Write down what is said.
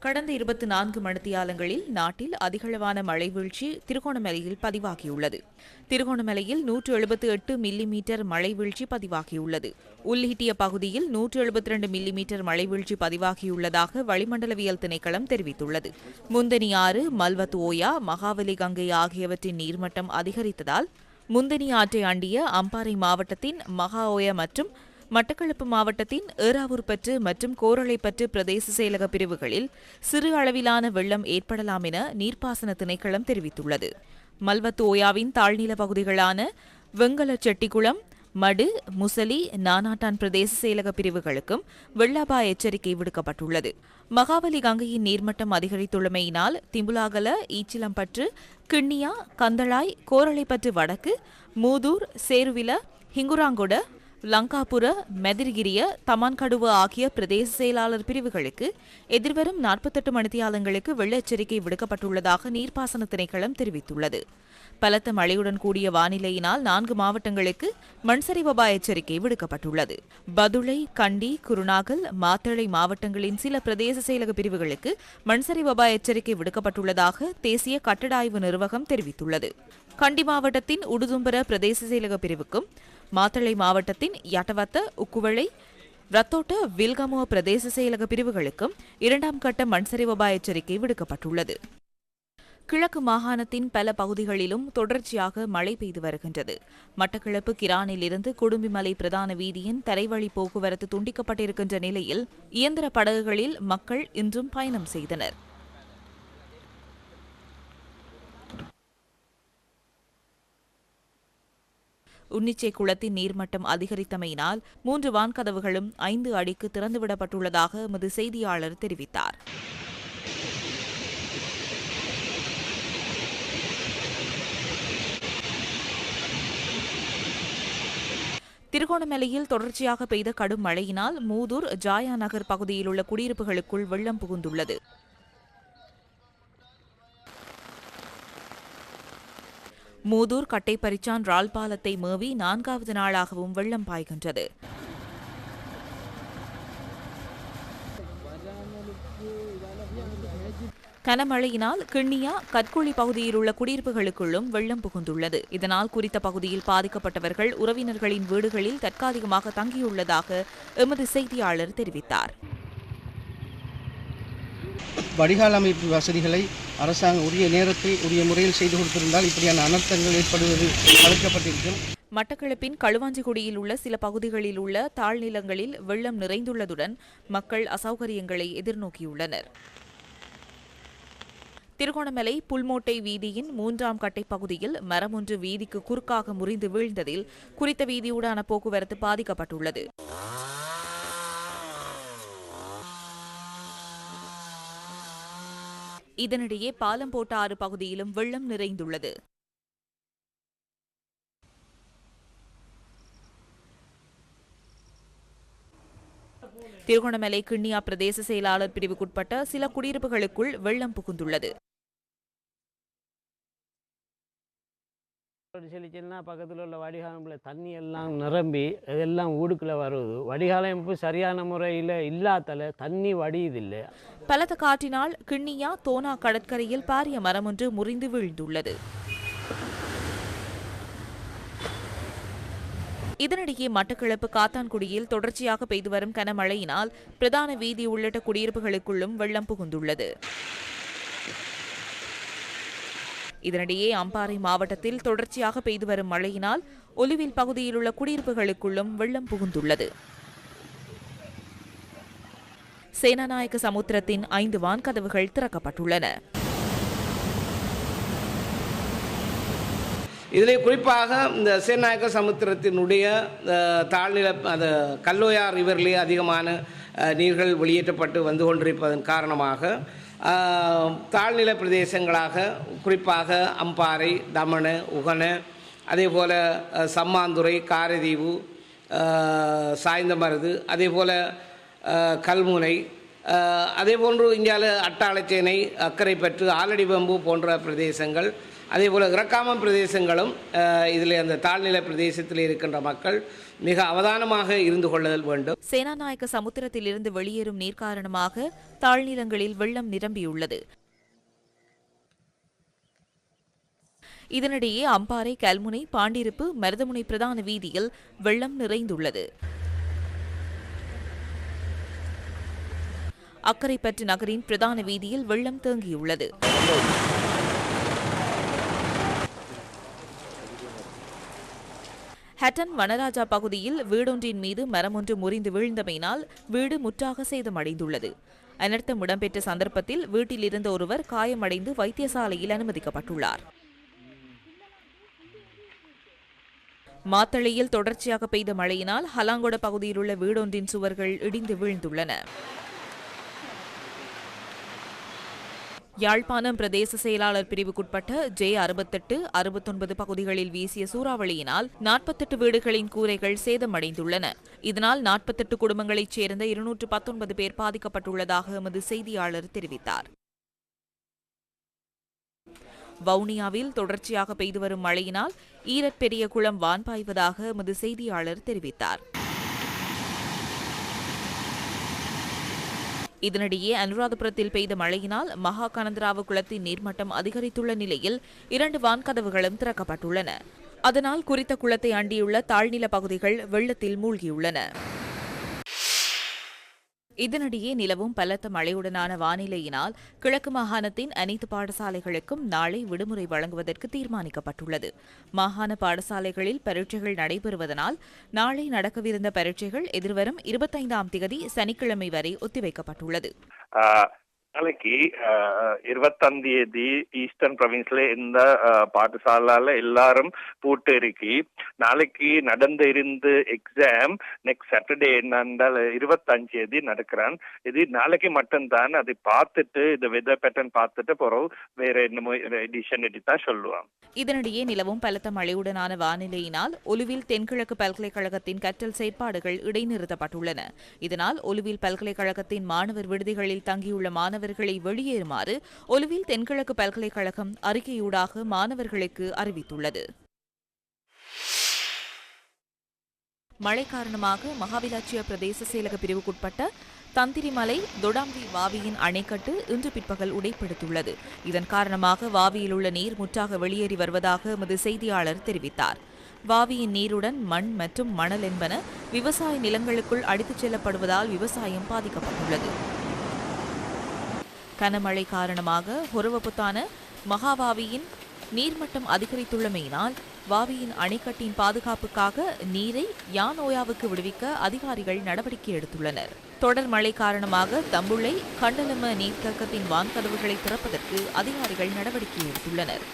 கடந்த 24 மணித்தியாலங்களில் நாட்டில் அதிகளவான மழை வீழ்ச்சி திருகோணமலையில் பதிவாகியுள்ளது. திருகோணமலையில் 178 மில்லிமீட்டர் மழை வீழ்ச்சி பதிவாகியுள்ளது. உள்ளிட்டிய பகுதியில் 172 மில்லிமீட்டர் மழை வீழ்ச்சி பதிவாகியுள்ளதாக வளிமண்டலவியல் திணைக்களம் தெரிவித்துள்ளது. முந்தனி ஆறு, மல்வத்து ஓயா, மகாவலி கங்கை ஆகியவற்றின் நீர்மட்டம் அதிகரித்ததால் முந்தனி ஆற்றை அண்டிய அம்பாறை மாவட்டத்தின் மகா ஓயா மற்றும் மட்டக்களப்பு மாவட்டத்தின் ஏறாவூர்பற்று மற்றும் கோரளைப்பற்று பிரதேச செயலக பிரிவுகளில் சிறு அளவிலான வெள்ளம் ஏற்படலாம் என நீர்ப்பாசன திணைக்களம் தெரிவித்துள்ளது. மல்வத்து ஓயாவின் தாழ்நில பகுதிகளான வெங்கலச்செட்டிக்குளம், மடு, முசலி, நானாட்டான் பிரதேச செயலக பிரிவுகளுக்கும் வெள்ள அபாய எச்சரிக்கை விடுக்கப்பட்டுள்ளது. மகாவலி கங்கையின் நீர்மட்டம் அதிகரித்துள்ளமையினால் திம்புலாகல, ஈச்சிலம்பற்று, கிண்ணியா, கந்தளாய், கோரளைப்பற்று வடக்கு, மூதூர், சேருவில, ஹிங்குராங்கொட, லங்காபுர, மெதிரிகிரிய, தமான்கடுவ ஆகிய பிரதேச செயலாளர் பிரிவுகளுக்கு எதிர்வரும் 48 மணித்தியாலங்களுக்கு வெள்ள எச்சரிக்கை விடுக்கப்பட்டுள்ளதாக நீர்ப்பாசன திணைக்களம் தெரிவித்துள்ளது. பலத்த மழையுடன் கூடிய வானிலையினால் 4 மாவட்டங்களுக்கு மண்சரிவு அபாய எச்சரிக்கை விடுக்கப்பட்டுள்ளது. பதுளை, கண்டி, குருநாகல், மாத்தளை மாவட்டங்களின் சில பிரதேச செயலக பிரிவுகளுக்கு மண்சரிவு அபாய எச்சரிக்கை விடுக்கப்பட்டுள்ளதாக தேசிய கட்டட ஆய்வு நிறுவகம் தெரிவித்துள்ளது. கண்டி மாவட்டத்தின் உடுதும்பர பிரதேச செயலக பிரிவுக்கும் மாத்தளை மாவட்டத்தின் யட்டவத்த, உக்குவளை, ரத்தோட்ட, வில்கமுவ பிரதேச செயலக பிரிவுகளுக்கும் 2ஆம் கட்ட மண்சரிவு அபாய எச்சரிக்கை விடுக்கப்பட்டுள்ளது. கிழக்கு மாகாணத்தின் பல பகுதிகளிலும் தொடர்ச்சியாக மழை பெய்து வருகின்றது. மட்டக்களப்பு கிரானில் இருந்து குடும்பிமலை பிரதான வீதியின் தரைவழி போக்குவரத்து துண்டிக்கப்பட்டிருக்கின்ற நிலையில் இயந்திர படகுகளில் மக்கள் இன்றும் பயணம் செய்தனர். உன்னிச்சை குளத்தின் நீர்மட்டம் அதிகரித்தமையினால் 3 வான்கதவுகளும் 5 அடிக்கு திறந்துவிடப்பட்டுள்ளதாக எமது செய்தியாளர் தெரிவித்தார். திருகோணமலையில் தொடர்ச்சியாக பெய்த கடும் மழையினால் மூதூர், ஜாயா நகர் பகுதியிலுள்ள குடியிருப்புகளுக்குள் வெள்ளம் புகுந்துள்ளது. மூதூர் கட்டைப்பரிச்சான் ரால் பாலத்தை மேவி 4வது நாளாகவும் வெள்ளம் பாய்கின்றது. கனமழையினால் கிண்ணியா, கற்குழி பகுதியில் உள்ள குடியிருப்புகளுக்குள்ளும் வெள்ளம் புகுந்துள்ளது. இதனால் குறித்த பகுதியில் பாதிக்கப்பட்டவர்கள் உறவினர்களின் வீடுகளில் தற்காலிகமாக தங்கியுள்ளதாக எமது செய்தியாளர் தெரிவித்தார். வடிகால் அமைப்பு வசதிகளை அரசாங்கம் உரிய நேரத்தில் உரிய முறையில் செய்து கொடுத்திருந்தால் இப்படியான அனர்த்தங்கள் ஏற்படுவது தவிர்க்கப்பட்டிருக்கும். மட்டக்களப்பின் களுவாஞ்சிக்குடியில் உள்ள சில பகுதிகளில் உள்ள தாழ்நிலங்களில் வெள்ளம் நிறைந்துள்ளதுடன் மக்கள் அசௌகரியங்களை எதிர்நோக்கியுள்ளனர். திருகோணமலை புல்மோட்டை வீதியின் 3ஆம் கட்டை பகுதியில் மரம் ஒன்று வீதிக்கு குறுக்காக முறிந்து வீழ்ந்ததில் குறித்த வீதியூடான போக்குவரத்து பாதிக்கப்பட்டுள்ளது. இதனிடையே பாலம் போட்ட 6 பகுதியிலும் வெள்ளம் நிறைந்துள்ளது. திருகோணமலை கிண்ணியா பிரதேச செயலாளர் பிரிவுக்குட்பட்ட சில குடியிருப்புகளுக்குள் வெள்ளம் புகுந்துள்ளது. பக்கத்தில் உள்ள வடிகாலம்ல தண்ணி எல்லாம் நிரம்பி இதெல்லாம் ஊடுக்குள்ள வருது. வடிகால அமைப்பு சரியான முறையில் இல்லாதல தண்ணி வடியுதில்லை. பலத்த காற்றினால் கிண்ணியா, தோனா கடற்கரையில் பாரிய மரம் ஒன்று முறிந்து வீழ்ந்துள்ளது. இதனிடையே மட்டக்களப்பு காத்தான்குடியில் தொடர்ச்சியாக பெய்து வரும் கனமழையினால் பிரதான வீதி உள்ளிட்ட குடியிருப்புகளுக்குள்ளும் வெள்ளம் புகுந்துள்ளது. இதனிடையே அம்பாறை மாவட்டத்தில் தொடர்ச்சியாக பெய்து வரும் மழையினால் ஒலிவில் பகுதியில் உள்ள குடியிருப்புகளுக்குள்ளும் வெள்ளம் புகுந்துள்ளது. சேனாநாயக்க சமுத்திரத்தின் 5 வான்கதவுகள் திறக்கப்பட்டுள்ளன. இதிலே குறிப்பாக இந்த சேனாநாயக்க சமுத்திரத்தினுடைய தாழ்நில கல்லோயா ரிவரிலே அதிகமான நீர்கள் வெளியேற்றப்பட்டு வந்து கொண்டிருப்பதன் காரணமாக தாழ்நில பிரதேசங்களாக குறிப்பாக அம்பாறை, தமண, உகன, அதே போல் சம்மாந்துறை, காரதீவு, சாய்ந்தமருது, அதே போல் கல்முனை, அதே போன்று இந்தியாவில் அட்டாளச்சேனை, அக்கரைப்பற்று, ஆலடிவம்பு போன்ற பிரதேசங்கள் அதேபோல் இறக்காம பிரதேசங்களும் இதில் அந்த தாழ்நிலை பிரதேசத்தில் இருக்கின்ற மக்கள் மிக அவதானமாக இருந்து கொள்ளுதல் வேண்டும். சேனாநாயக்க சமுத்திரத்திலிருந்து வெளியேறும் நீர் காரணமாக தாழ்நிலங்களில் வெள்ளம் நிரம்பியுள்ளது. இதனிடையே அம்பாறை, கல்முனை, பாண்டிருப்பு, மருதமுனை பிரதான வீதியில் வெள்ளம் நிறைந்துள்ளது. அக்கரைப்பற்று நகரின் பிரதான வீதியில் வெள்ளம் தேங்கியுள்ளது. ஹட்டன் வனராஜா பகுதியில் வீடொன்றின் மீது மரம் ஒன்று முறிந்து வீழ்ந்தமையினால் வீடு முற்றாக சேதமடைந்துள்ளது. அனர்த்தம் இடம்பெற்ற சந்தர்ப்பத்தில் வீட்டில் இருந்த ஒருவர் காயமடைந்து வைத்தியசாலையில் அனுமதிக்கப்பட்டுள்ளார். மாத்தளையில் தொடர்ச்சியாக பெய்த மழையினால் ஹலாங்கொட பகுதியில் உள்ள வீடொன்றின் சுவர்கள் இடிந்து வீழ்ந்துள்ளன. யாழ்ப்பாணம் பிரதேச செயலாளர் பிரிவுக்குட்பட்ட J68, 69 பகுதிகளில் வீசிய சூறாவளியினால் 48 வீடுகளின் கூரைகள் சேதமடைந்துள்ளன. இதனால் 48 குடும்பங்களைச் சேர்ந்த 219 பேர் பாதிக்கப்பட்டுள்ளதாக எமது செய்தியாளர் தெரிவித்தார். வவுனியாவில் தொடர்ச்சியாக பெய்து வரும் மழையினால் ஈரட் பெரிய குளம் வான்பாய்வதாக எமது செய்தியாளர் தெரிவித்தார். இதனிடையே அனுராதபுரத்தில் பெய்த மழையினால் மகா கனந்தராவு குளத்தின் நீர்மட்டம் அதிகரித்துள்ள நிலையில் 2 வான்கதவுகளும் திறக்கப்பட்டுள்ளன. அதனால் குறித்த குளத்தை அண்டியுள்ள தாழ்நில பகுதிகள் வெள்ளத்தில் மூழ்கியுள்ளன. இதனிடையே நிலவும் பலத்த மழையுடனான வானிலையினால் கிழக்கு மாகாணத்தின் அனைத்து பாடசாலைகளுக்கும் நாளை விடுமுறை வழங்குவதற்கு தீர்மானிக்கப்பட்டுள்ளது. மாகாண பாடசாலைகளில் பரீட்சைகள் நடைபெறுவதனால் நாளை நடக்கவிருந்த பரீட்சைகள் எதிர்வரும் 25ஆம் தேதி சனிக்கிழமை வரை ஒத்திவைக்கப்பட்டுள்ளது. நாளைக்கு 20ஆம் தேதி ஈஸ்டர்ன் ப்ரொவின்ஸ்ல இந்த பாடசாலால எல்லாரும் பூட்டு இருக்கு. நாளைக்கு நடந்து இருந்த எக்ஸாம் நெக்ஸ்ட் சாட்டர்டே என்னந்தால் 25ஆம் தேதி நடக்கிறான். இது நாளைக்கு மட்டும்தான். அதை பார்த்துட்டு இந்த வெதர் பேட்டர்ன் பார்த்துட்டு போறோம் வேற என்னமோ எடிஷன் எடுத்தான் சொல்லுவான். இதனிடையே நிலவும் பலத்த மழையுடனான வானிலையினால் ஒலுவில் தென்கிழக்கு பல்கலைக்கழகத்தின் கற்றல் செயற்பாடுகள் இடைநிறுத்தப்பட்டுள்ளன. இதனால் ஒலுவில் பல்கலைக்கழகத்தின் மாணவர் விடுதிகளில் தங்கியுள்ள மாணவர்களை வெளியேறுமாறு ஒலுவில் தென்கிழக்கு பல்கலைக்கழகம் அறிக்கையூடாக மாணவர்களுக்கு அறிவித்துள்ளது. மழை காரணமாக மகாவிலாச்சிய பிரதேச செயலக பிரிவுக்குட்பட்ட தந்திரிமலை தொடாம்பி வாவியின் அணைக்கட்டு இன்று பிற்பகல் உடைப்படுத்தியுள்ளது. இதன் காரணமாக வாவியில் உள்ள நீர் முற்றாக வெளியேறி வருவதாக எமது செய்தியாளர் தெரிவித்தார். வாவியின் நீருடன் மண் மற்றும் மணல் என்பன விவசாய நிலங்களுக்குள் அடித்துச் செல்லப்படுவதால் விவசாயம் பாதிக்கப்பட்டுள்ளது. கனமழை காரணமாக ஹொரவபுத்தான மகாவாவியின் நீர்மட்டம் அதிகரித்துள்ளமையினால் வாவியின் அணைக்கட்டின் பாதுகாப்புக்காக நீரை யானோயாவுக்கு விடுவிக்க அதிகாரிகள் நடவடிக்கை எடுத்துள்ளனர். தொடர் மழை காரணமாக தம்புள்ளை கண்டலம நீர்த்தேக்கத்தின் வான்கதவுகளை திறப்பதற்கு அதிகாரிகள் நடவடிக்கை எடுத்துள்ளனர்.